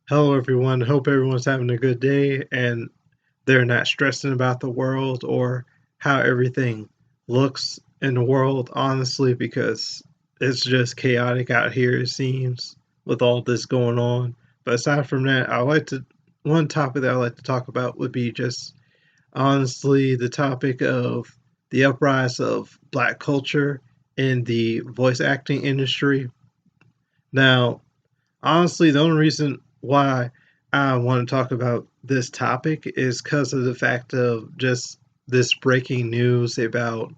Hello, everyone. Hope everyone's having a good day and they're not stressing about the world or how everything looks in the world, honestly, because it's just chaotic out here, it seems, with all this going on. But aside from that, one topic that I like to talk about would be just honestly the topic of the uprise of black culture in the voice acting industry. Now, honestly, the only reason why I want to talk about this topic is because of the fact of just this breaking news about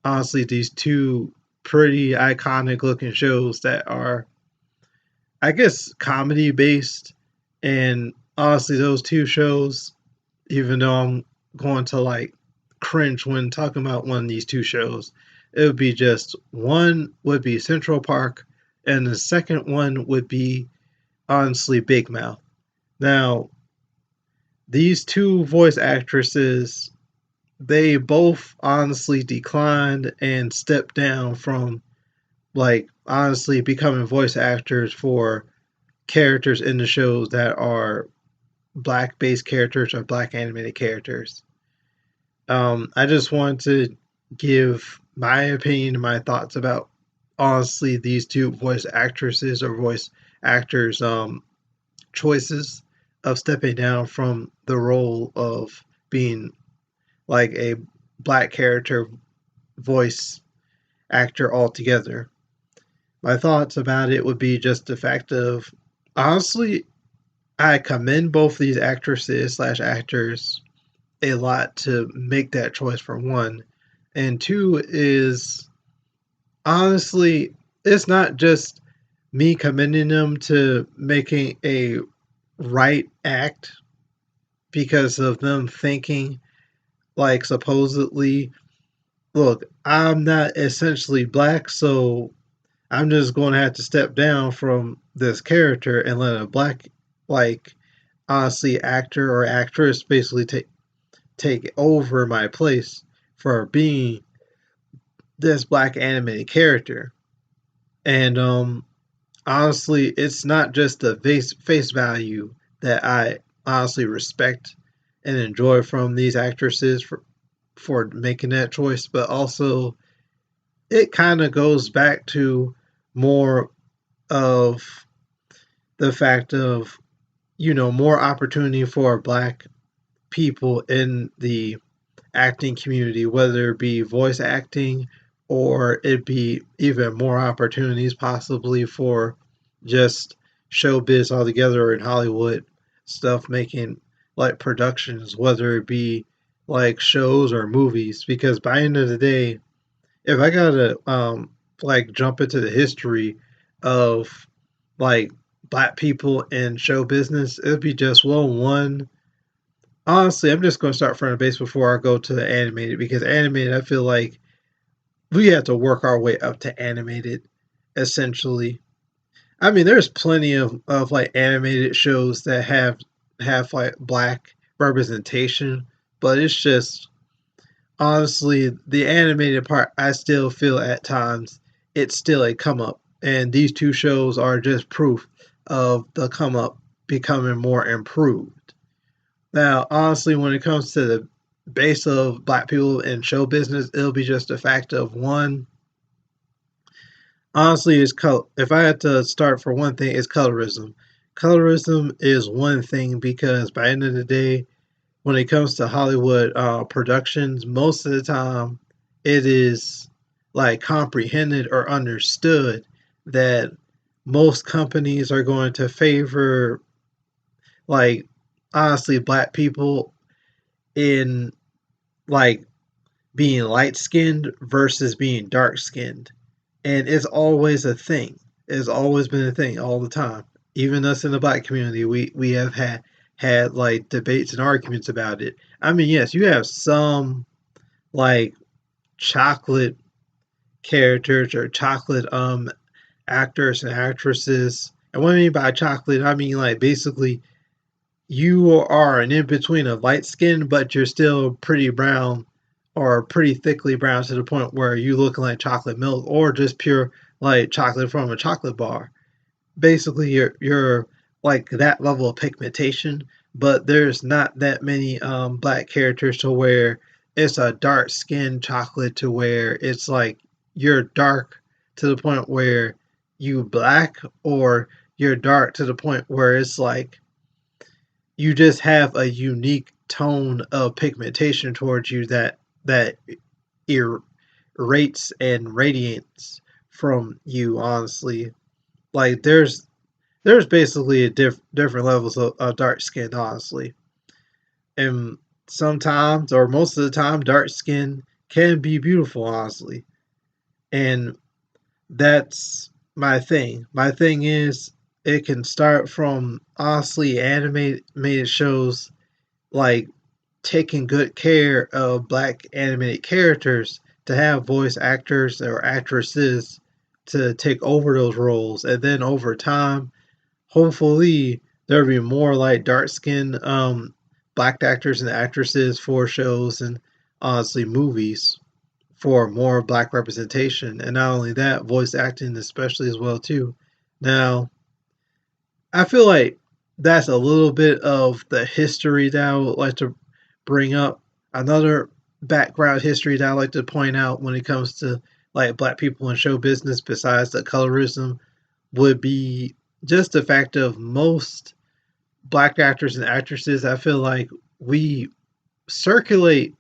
honestly these two pretty iconic looking shows that are, I guess, comedy based. And honestly, those two shows, even though I'm going to like cringe when talking about one of these two shows, it would be just one would be Central Park, and the second one would be honestly Big Mouth. Now, these two voice actresses, they both honestly declined and stepped down from like honestly becoming voice actors for characters in the shows that are black based characters or black animated characters. I just wanted to give my opinion and my thoughts about honestly these two voice actresses or voice actors choices of stepping down from the role of being like a black character voice actor altogether. My thoughts about it would be just the fact of honestly, I commend both these actresses slash actors a lot to make that choice for one. And two is honestly, it's not just me commending them to making a right act because of them thinking like supposedly, look, I'm not essentially black, so I'm just going to have to step down from this character and let a black, like, honestly, actor or actress basically take over my place for being this black animated character. And honestly, it's not just the face value that I honestly respect and enjoy from these actresses for making that choice, but also it kind of goes back to more of the fact of, more opportunity for black people in the acting community, whether it be voice acting or it be even more opportunities possibly for just showbiz altogether in Hollywood stuff, making like productions, whether it be like shows or movies. Because by the end of the day, if I gotta like jump into the history of like black people in show business, it'd be just well one. Honestly, I'm just gonna start from the base before I go to the animated because animated I feel like we have to work our way up to animated essentially. I mean there's plenty of like animated shows that have like black representation, but it's just honestly, the animated part, I still feel at times it's still a come up. And these two shows are just proof of the come up becoming more improved. Now, honestly, when it comes to the base of black people in show business, it'll be just a fact of one. Honestly, is if I had to start for one thing, it's colorism. Colorism is one thing because by the end of the day, when it comes to Hollywood productions, most of the time it is like comprehended or understood that most companies are going to favor like honestly black people in like being light skinned versus being dark skinned. And it's always a thing. It's always been a thing all the time. Even us in the black community, we have had like debates and arguments about it. I mean, yes, you have some like chocolate characters or chocolate actors and actresses. And what I mean by chocolate, I mean like basically you are an in between of light skin, but you're still pretty brown or pretty thickly brown to the point where you look like chocolate milk or just pure like chocolate from a chocolate bar. Basically, you're like that level of pigmentation, but there's not that many black characters to where it's a dark skinned chocolate to where it's like you're dark to the point where you black, or you're dark to the point where it's like you just have a unique tone of pigmentation towards you that ir- rates and radiates from you, honestly. Like there's basically a different levels of dark skin, honestly. And sometimes, or most of the time, dark skin can be beautiful, honestly. And that's my thing. My thing is, it can start from honestly animated shows like taking good care of black animated characters to have voice actors or actresses to take over those roles, and then over time hopefully there'll be more like dark skinned black actors and actresses for shows and honestly movies for more black representation, and not only that, voice acting especially as well too. Now I feel like that's a little bit of the history that I would like to bring up. Another background history that I like to point out when it comes to like black people in show business, besides the colorism, would be just the fact of most black actors and actresses. I feel like we circulate,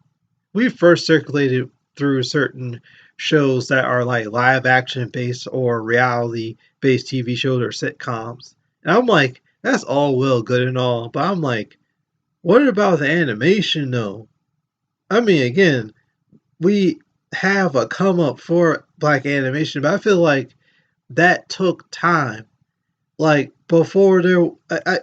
we first circulated through certain shows that are like live action based or reality based TV shows or sitcoms. And I'm like, that's all well, good and all. But I'm like, what about the animation though? I mean, again, we have a come up for black animation, but I feel like that took time. Like before there,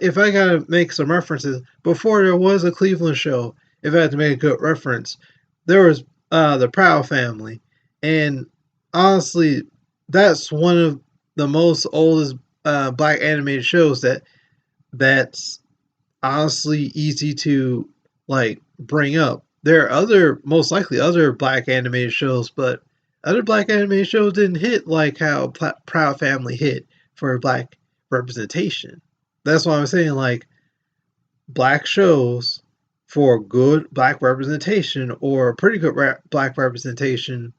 if I gotta make some references, before there was a Cleveland show, if I had to make a good reference, there was the Proud Family, and honestly, that's one of the most oldest black animated shows that's honestly easy to like bring up. There are other, most likely other black animated shows, but other black animated shows didn't hit like how Proud Family hit for black representation. That's why I'm saying like black shows for good black representation or pretty good black representation,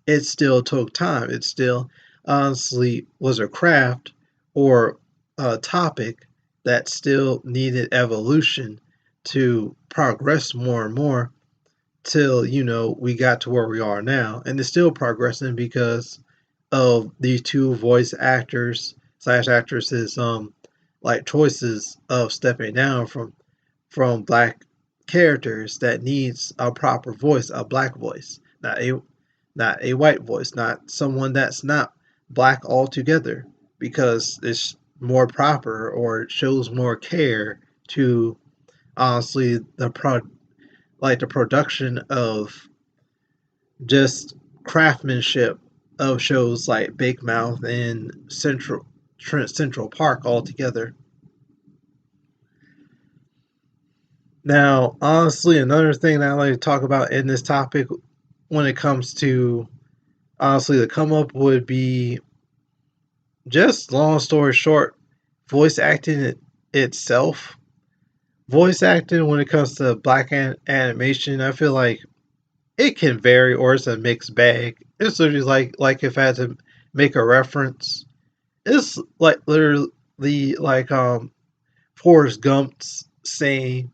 it still took time. It still honestly was a craft or a topic that still needed evolution to progress more and more till we got to where we are now, and it's still progressing because of these two voice actors slash actresses like choices of stepping down from black characters that needs a proper voice, a black voice, not a white voice, not someone that's not black altogether, because it's more proper or it shows more care to honestly the production of just craftsmanship of shows like Big Mouth and Central Park altogether. Now, honestly, another thing that I like to talk about in this topic when it comes to honestly the come up would be just long story short, voice acting itself. Voice acting when it comes to black animation, I feel like it can vary or it's a mixed bag. It's literally like if I had to make a reference, it's like literally like Forrest Gump's saying,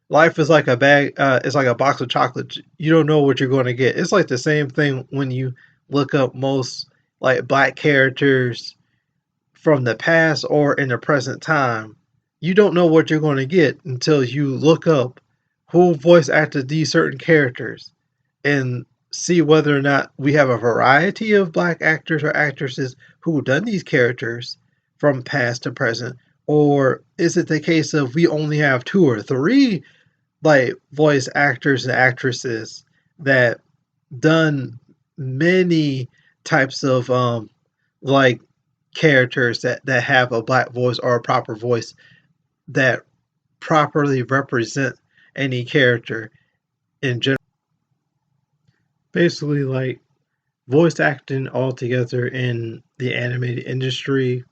"Life is like a bag. It's like a box of chocolates. You don't know what you're going to get." It's like the same thing when you look up most like black characters from the past or in the present time. You don't know what you're going to get until you look up who voice acted these certain characters and see whether or not we have a variety of black actors or actresses who done these characters from past to present, or is it the case of we only have two or three like voice actors and actresses that done many types of like characters that have a black voice or a proper voice that properly represent any character in general. Basically, like voice acting altogether in the animated industry,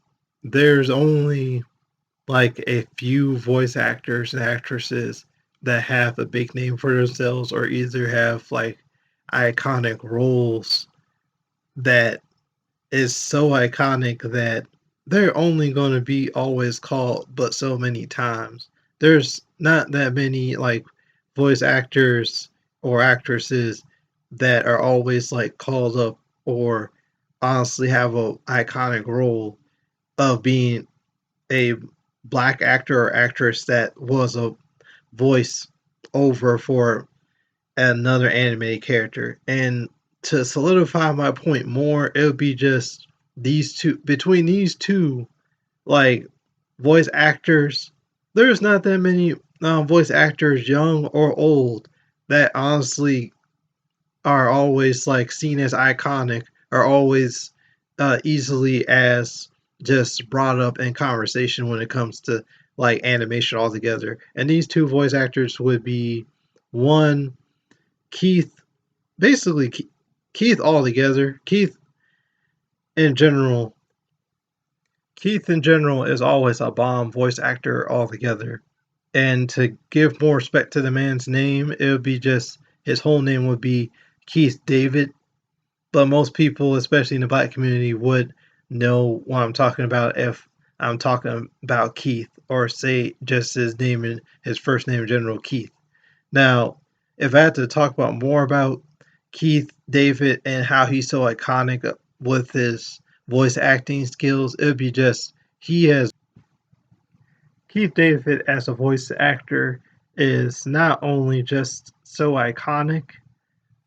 there's only like a few voice actors and actresses that have a big name for themselves or either have like iconic roles that is so iconic that they're only going to be always called but so many times. There's not that many like voice actors or actresses that are always like called up or honestly have a iconic role of being a black actor or actress that was a voice over for another animated character. And to solidify my point more, it would be just these two between these two like voice actors. There's not that many voice actors, young or old, that honestly are always like seen as iconic, are always easily as just brought up in conversation when it comes to like animation altogether. And these two voice actors would be one Keith, basically Keith altogether. In general, Keith in general is always a bomb voice actor altogether. And to give more respect to the man's name, it would be just his whole name would be Keith David. But most people, especially in the black community, would know what I'm talking about if I'm talking about Keith or say just his name and his first name in general, Keith. Now, if I had to talk about more about Keith David and how he's so iconic with his voice acting skills, it would be just he has Keith David as a voice actor is not only just so iconic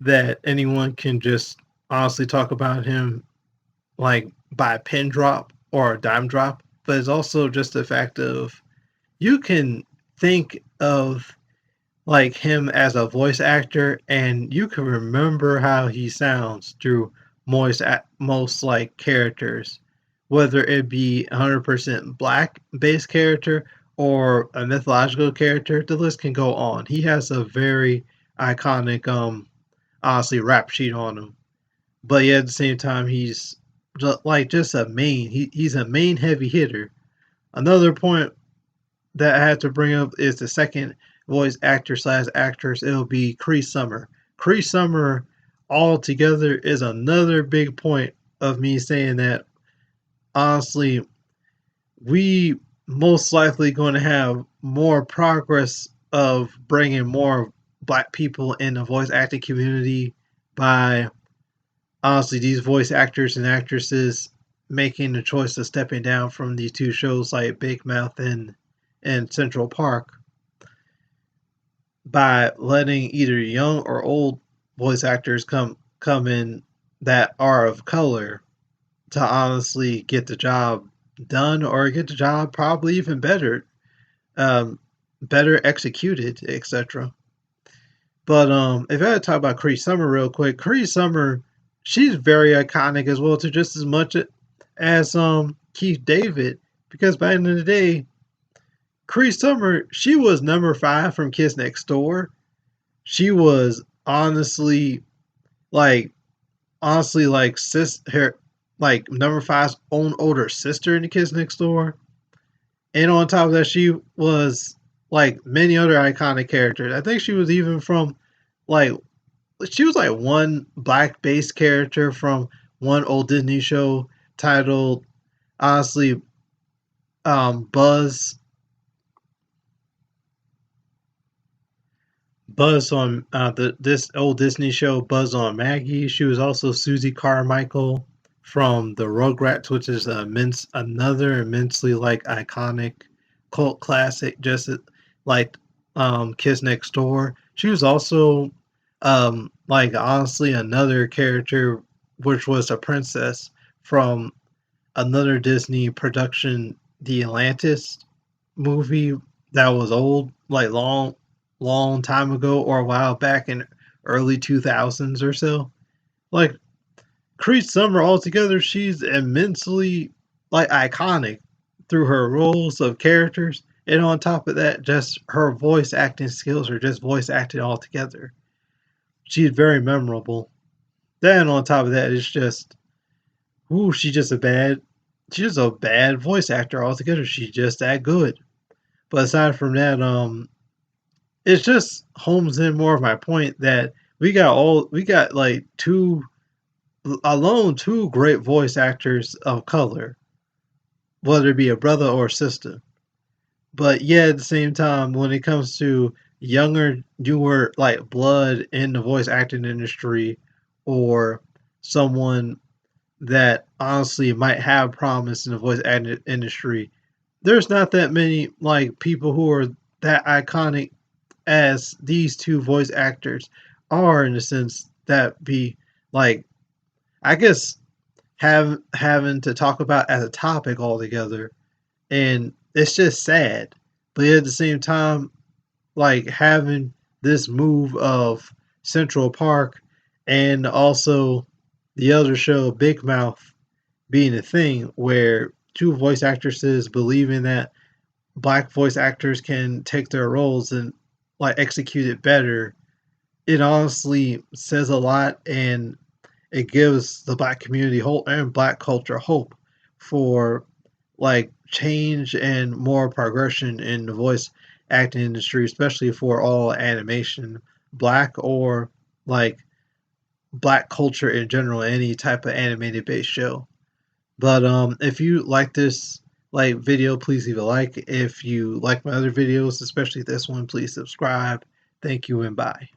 that anyone can just honestly talk about him like by a pin drop or a dime drop, but it's also just the fact of you can think of like him as a voice actor and you can remember how he sounds through most like characters, whether it be 100% black based character or a mythological character. The list can go on. He has a very iconic honestly rap sheet on him, but yet at the same time he's just a main he's a main heavy hitter. Another point that I had to bring up is the second voice actor slash actress. It'll be Cree Summer. Cree Summer altogether is another big point of me saying that honestly, we most likely going to have more progress of bringing more black people in the voice acting community by honestly these voice actors and actresses making the choice of stepping down from these two shows like Big Mouth and Central Park by letting either young or old voice actors come in that are of color to honestly get the job done or get the job probably even better, um, better executed, etc. But if I had to talk about Cree Summer real quick, Cree Summer, she's very iconic as well too, just as much as Keith David, because by the end of the day, Cree Summer, she was number 5 from Kids Next Door. She was like honestly her like number 5's own older sister in the Kids Next Door. And on top of that, she was like many other iconic characters. I think she was even from like she was like one black based character from one old Disney show titled honestly Buzz Buzz on this old Disney show, Buzz on Maggie. She was also Susie Carmichael from the Rugrats, which is another immensely like iconic cult classic, just like Kids Next Door. She was also like honestly another character, which was a princess from another Disney production, The Atlantis movie that was old, like long time ago or a while back in early 2000s or so. Like Cree Summer altogether, she's immensely like iconic through her roles of characters, and on top of that, just her voice acting skills are just voice acting altogether. She's very memorable. Then on top of that, it's just, ooh, she's just a bad. she's a bad voice actor altogether. She's just that good. But aside from that, it just homes in more of my point that we got like two great voice actors of color, whether it be a brother or sister. But yeah, at the same time, when it comes to younger, newer like blood in the voice acting industry, or someone that honestly might have promise in the voice acting industry, there's not that many like people who are that iconic as these two voice actors are, in the sense that be like, I guess, having to talk about as a topic altogether. And it's just sad. But at the same time, like having this move of Central Park and also the other show Big Mouth being a thing where two voice actresses believing that black voice actors can take their roles and like execute it better, it honestly says a lot, and it gives the black community hope and black culture hope for like change and more progression in the voice acting industry, especially for all animation, black or like black culture in general, any type of animated based show. But if you like this like video, please leave a like. If you like my other videos, especially this one, please subscribe. Thank you and bye.